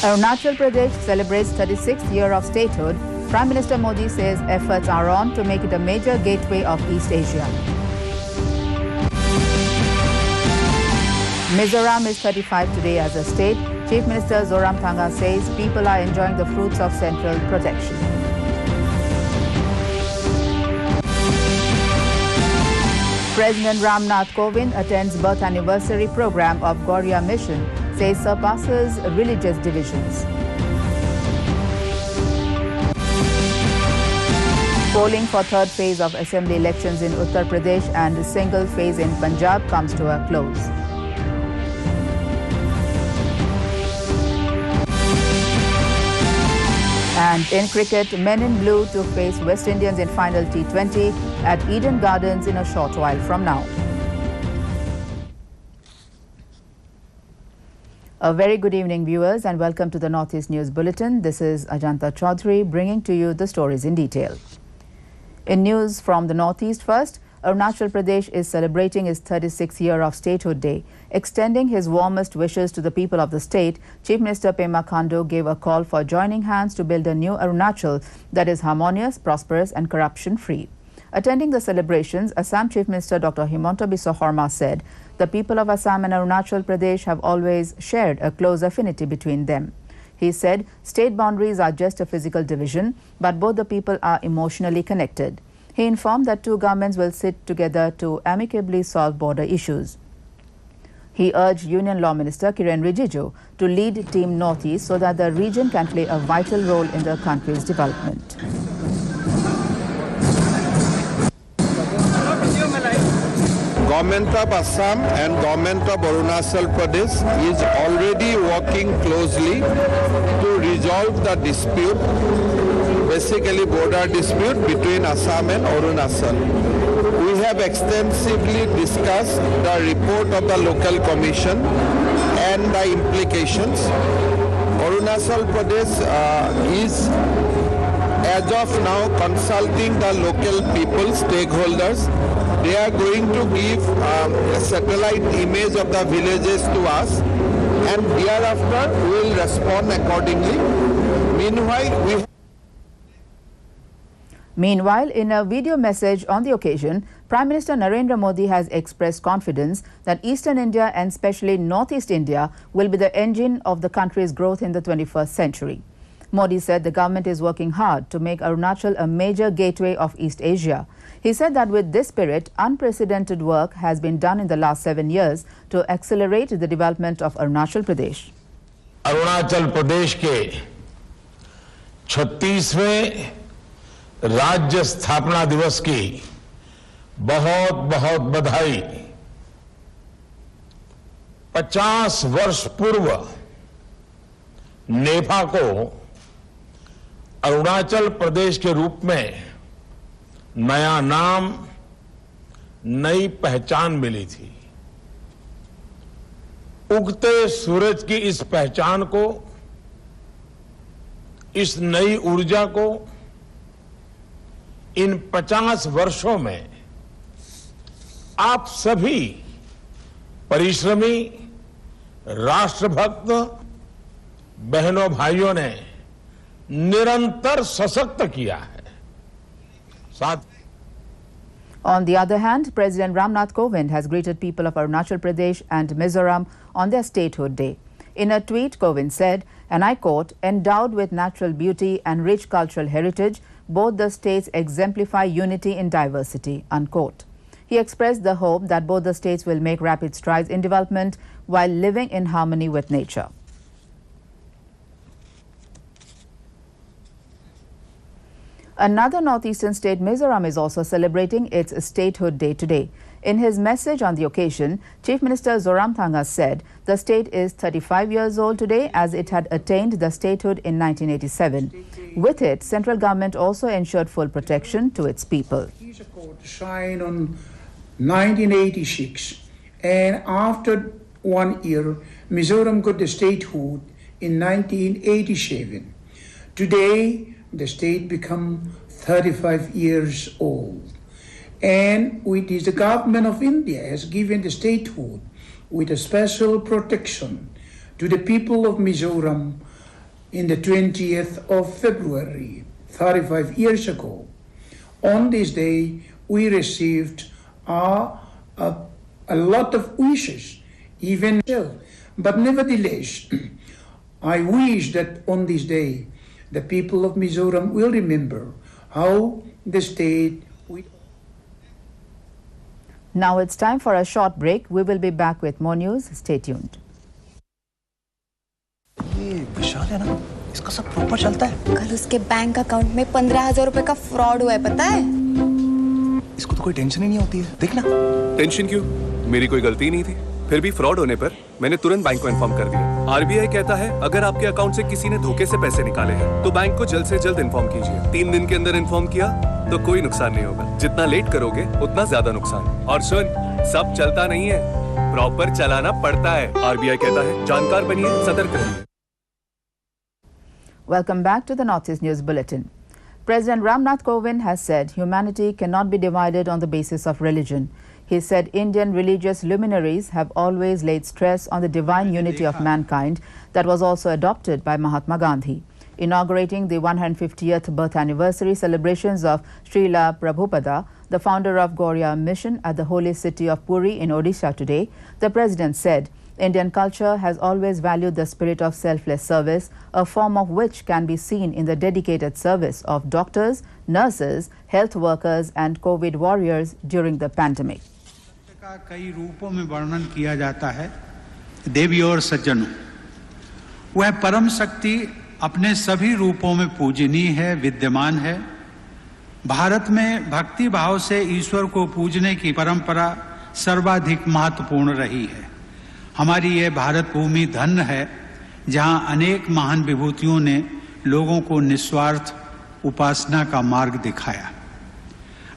Arunachal Pradesh celebrates 36th year of statehood. Prime Minister Modi says efforts are on to make it a major gateway of East Asia. Mizoram is 35 today as a state. Chief Minister Zoramthanga says people are enjoying the fruits of central protection. President Ramnath Kovind attends birth anniversary program of Gauriya Mission, says surpasses religious divisions. Polling for third phase of assembly elections in Uttar Pradesh and single phase in Punjab comes to a close. And in cricket, men in blue to face West Indians in final T20 at Eden Gardens in a short while from now. A very good evening, viewers, and welcome to the Northeast News Bulletin. This is Ajanta Chaudhary bringing to you the stories in detail. In news from the Northeast first, Arunachal Pradesh is celebrating its 36th year of Statehood Day. Extending his warmest wishes to the people of the state, Chief Minister Pema Khandu gave a call for joining hands to build a new Arunachal that is harmonious, prosperous and corruption-free. Attending the celebrations, Assam Chief Minister Dr. Himanta Biswa Sarma said the people of Assam and Arunachal Pradesh have always shared a close affinity between them. He said state boundaries are just a physical division, but both the people are emotionally connected. He informed that two governments will sit together to amicably solve border issues. He urged Union Law Minister Kiren Rijiju to lead Team Northeast so that the region can play a vital role in the country's development. Government of Assam and Government of Arunachal Pradesh is already working closely to resolve the dispute, basically border dispute between Assam and Arunachal. We have extensively discussed the report of the local commission and the implications. Arunachal Pradesh is as of now consulting the local people, stakeholders. They are going to give a satellite image of the villages to us, and thereafter we will respond accordingly. Meanwhile, in a video message on the occasion, Prime Minister Narendra Modi has expressed confidence that Eastern India and especially Northeast India will be the engine of the country's growth in the 21st century. Modi said the government is working hard to make Arunachal a major gateway of East Asia. He said that with this spirit, unprecedented work has been done in the last 7 years to accelerate the development of Arunachal Pradesh. Arunachal Pradesh के 36वें राज्य स्थापना दिवस की बहुत बहुत बधाई। 50 वर्ष पूर्व नेफा को अरुणाचल प्रदेश के रूप में नया नाम, नई पहचान मिली थी। उगते सूरज की इस पहचान को, इस नई ऊर्जा को इन 50 वर्षों में आप सभी परिश्रमी राष्ट्रभक्त बहनों भाइयों ने निरंतर सशक्त किया है। On the other hand, President Ramnath Kovind has greeted people of Arunachal Pradesh and Mizoram on their statehood day. In a tweet, Kovind said, and I quote, "Endowed with natural beauty and rich cultural heritage, both the states exemplify unity in diversity," unquote. He expressed the hope that both the states will make rapid strides in development while living in harmony with nature. Another northeastern state, Mizoram, is also celebrating its statehood day today. In his message on the occasion, Chief Minister Zoramthanga said the state is 35 years old today as it had attained the statehood in 1987. With it, central government also ensured full protection to its people. Peace Accord signed on 1986, and after 1 year, Mizoram got the statehood in 1987. Today, the state become 35 years old. And it is the government of India has given the statehood with a special protection to the people of Mizoram in the 20th of February, 35 years ago. On this day, we received a lot of wishes, even so. But nevertheless, I wish that on this day, the people of Mizoram will remember how the state. Now it's time for a short break. We will be back with more news. Stay tuned. ये विशाल है ना, इसका सब proper चलता है। कल उसके bank account में 15,000 रुपए का फ्रॉड हुआ है, पता है? इसको तो कोई टेंशन ही नहीं होती है, देखना। टेंशन क्यों? मेरी कोई गलती नहीं थी। फिर भी फ्रॉड होने पर मैंने तुरंत बैंक को इन्फॉर्म कर दिया। आरबीआई कहता है अगर आपके अकाउंट से किसी ने धोखे से पैसे निकाले हैं तो बैंक को जल्द से जल्द इन्फॉर्म कीजिए। 3 दिन के अंदर इन्फॉर्म किया तो कोई नुकसान नहीं होगा। जितना लेट करोगे उतना ज्यादा नुकसान। और सुन, सब चलता नहीं है, प्रॉपर चलाना पड़ता है। आरबीआई कहता है जानकार बनिए, सतर्क रहिए। Welcome back to the Northeast News Bulletin. President Ramnath Kovind has said humanity cannot be divided on the basis of religion. He said Indian religious luminaries have always laid stress on the divine unity of mankind that was also adopted by Mahatma Gandhi. Inaugurating the 150th birth anniversary celebrations of Srila Prabhupada, the founder of Gauriya Mission at the holy city of Puri in Odisha today, the president said Indian culture has always valued the spirit of selfless service, a form of which can be seen in the dedicated service of doctors, nurses, health workers and COVID warriors during the pandemic. का कई रूपों में वर्णन किया जाता है। देवी और सज्जनों, वह परम शक्ति अपने सभी रूपों में पूजनीय है, विद्यमान है। भारत में भक्ति भाव से ईश्वर को पूजने की परंपरा सर्वाधिक महत्वपूर्ण रही है। हमारी यह भारत भूमि धन्य है जहां अनेक महान विभूतियों ने लोगों को निस्वार्थ उपासना का मार्ग दिखाया।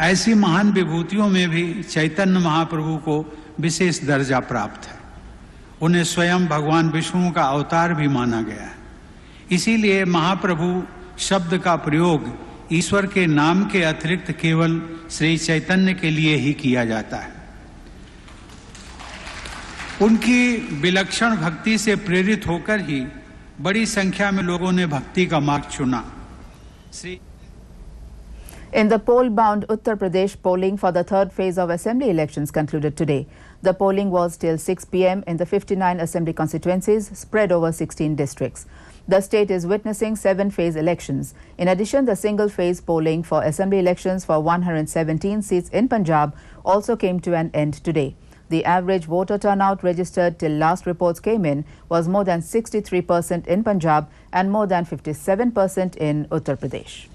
ऐसी महान विभूतियों में भी चैतन्य महाप्रभु को विशेष दर्जा प्राप्त है। उन्हें स्वयं भगवान विष्णु का अवतार भी माना गया है। इसीलिए महाप्रभु शब्द का प्रयोग ईश्वर के नाम के अतिरिक्त केवल श्री चैतन्य के लिए ही किया जाता है। उनकी विलक्षण भक्ति से प्रेरित होकर ही बड़ी संख्या में लोगों ने भक्ति का मार्ग चुना। In the poll-bound Uttar Pradesh, polling for the third phase of assembly elections concluded today. The polling was till 6 p.m. in the 59 assembly constituencies spread over 16 districts. The state is witnessing 7-phase elections. In addition, the single-phase polling for assembly elections for 117 seats in Punjab also came to an end today. The average voter turnout registered till last reports came in was more than 63% in Punjab and more than 57% in Uttar Pradesh.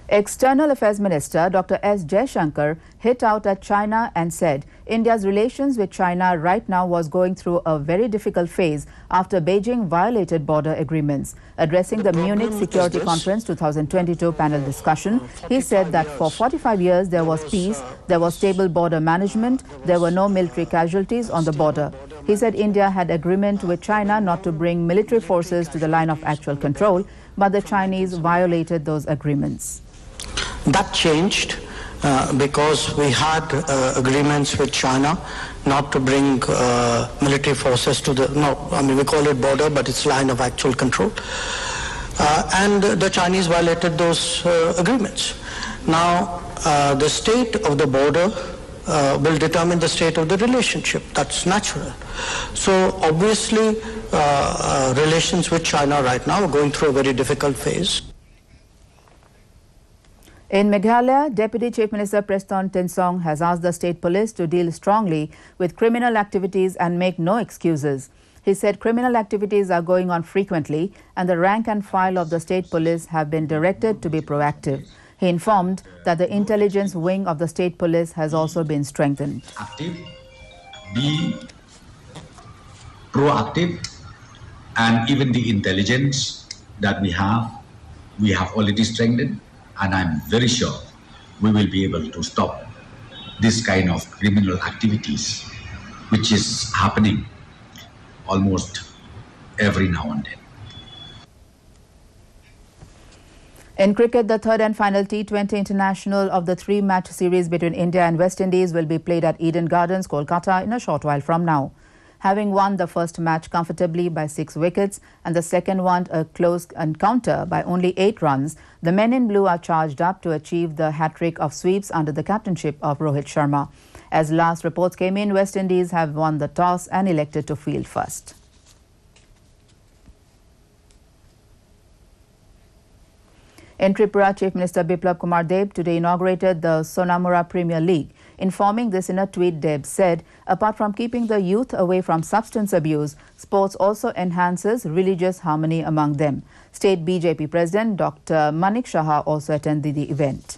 External Affairs Minister Dr. S. Jaishankar hit out at China and said India's relations with China right now was going through a very difficult phase after Beijing violated border agreements. Addressing the Munich Security Conference 2022 panel discussion, he said that for 45 years there was peace, there was stable border management, there were no military casualties on the border. He said India had agreement with China not to bring military forces to the line of actual control, but the Chinese violated those agreements. That changed because we had agreements with China not to bring military forces to the, we call it border, but it's line of actual control. And the Chinese violated those agreements. Now, the state of the border will determine the state of the relationship. That's natural. So obviously, relations with China right now are going through a very difficult phase. In Meghalaya, Deputy Chief Minister Preston Tinsong has asked the state police to deal strongly with criminal activities and make no excuses. He said criminal activities are going on frequently and the rank and file of the state police have been directed to be proactive. He informed that the intelligence wing of the state police has also been strengthened. Active, be proactive, and even the intelligence that we have already strengthened. And I'm very sure we will be able to stop this kind of criminal activities, which is happening almost every now and then. In cricket, the third and final T20 international of the three-match series between India and West Indies will be played at Eden Gardens, Kolkata in a short while from now. Having won the first match comfortably by 6 wickets and the second one a close encounter by only 8 runs, the men in blue are charged up to achieve the hat-trick of sweeps under the captainship of Rohit Sharma. As last reports came in, West Indies have won the toss and elected to field first. In Tripura, Chief Minister Biplab Kumar Deb today inaugurated the Sonamura Premier League. Informing this in a tweet, Deb said, apart from keeping the youth away from substance abuse, sports also enhances religious harmony among them. State BJP President Dr. Manik Shah also attended the event.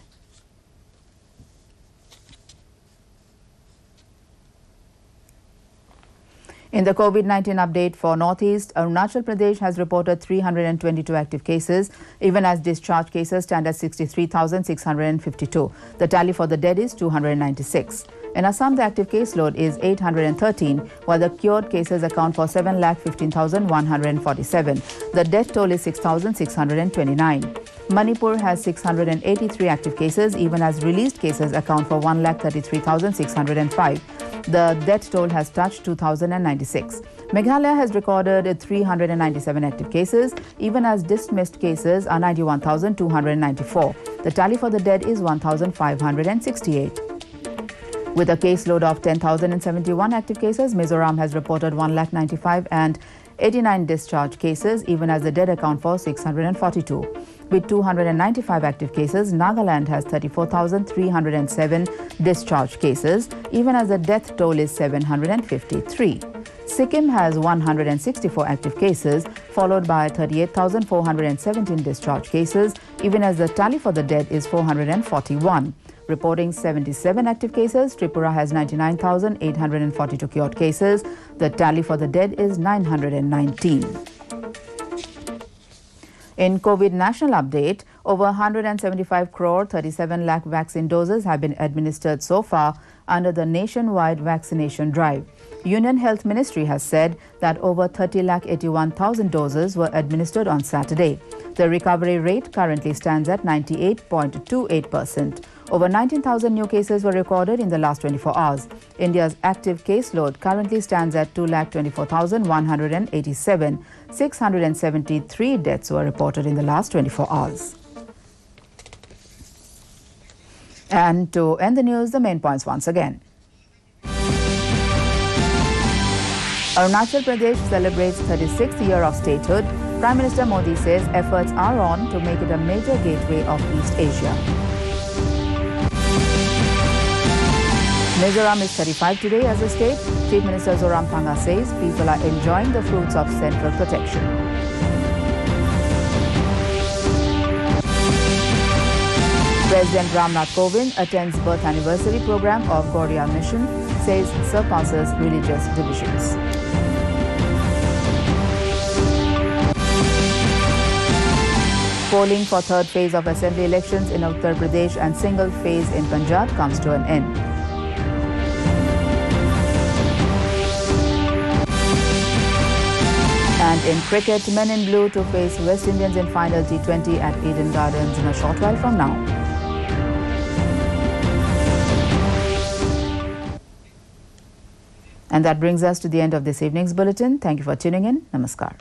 In the COVID-19 update for Northeast, Arunachal Pradesh has reported 322 active cases, even as discharge cases stand at 63,652. The tally for the dead is 296. In Assam, the active caseload is 813, while the cured cases account for 7,15,147. The death toll is 6,629. Manipur has 683 active cases, even as released cases account for 1,33,605. The death toll has touched 2,096. Meghalaya has recorded 397 active cases, even as dismissed cases are 91,294. The tally for the dead is 1,568. With a caseload of 10,071 active cases, Mizoram has reported 1,95,000 and 89 discharge cases, even as the dead account for 642. With 295 active cases, Nagaland has 34,307 discharge cases, even as the death toll is 753. Sikkim has 164 active cases, followed by 38,417 discharge cases, even as the tally for the dead is 441. Reporting 77 active cases, Tripura has 99,842 cured cases. The tally for the dead is 919. In COVID national update, over 175 crore 37 lakh vaccine doses have been administered so far under the nationwide vaccination drive. Union Health Ministry has said that over 30,81,000 doses were administered on Saturday. The recovery rate currently stands at 98.28%. Over 19,000 new cases were recorded in the last 24 hours. India's active caseload currently stands at 2,24,187. 673 deaths were reported in the last 24 hours. And to end the news, the main points once again. Arunachal Pradesh celebrates 36th year of statehood. Prime Minister Modi says efforts are on to make it a major gateway of East Asia. Mizoram is 35 today as a state. Chief Minister Zoramthanga says people are enjoying the fruits of central protection. President Ramnath Kovind attends birth anniversary program of Gaudiya Mission, says surpasses religious divisions. Polling for third phase of assembly elections in Uttar Pradesh and single phase in Punjab comes to an end. And in cricket, men in blue to face West Indians in final T20 at Eden Gardens in a short while from now. And that brings us to the end of this evening's bulletin. Thank you for tuning in. Namaskar.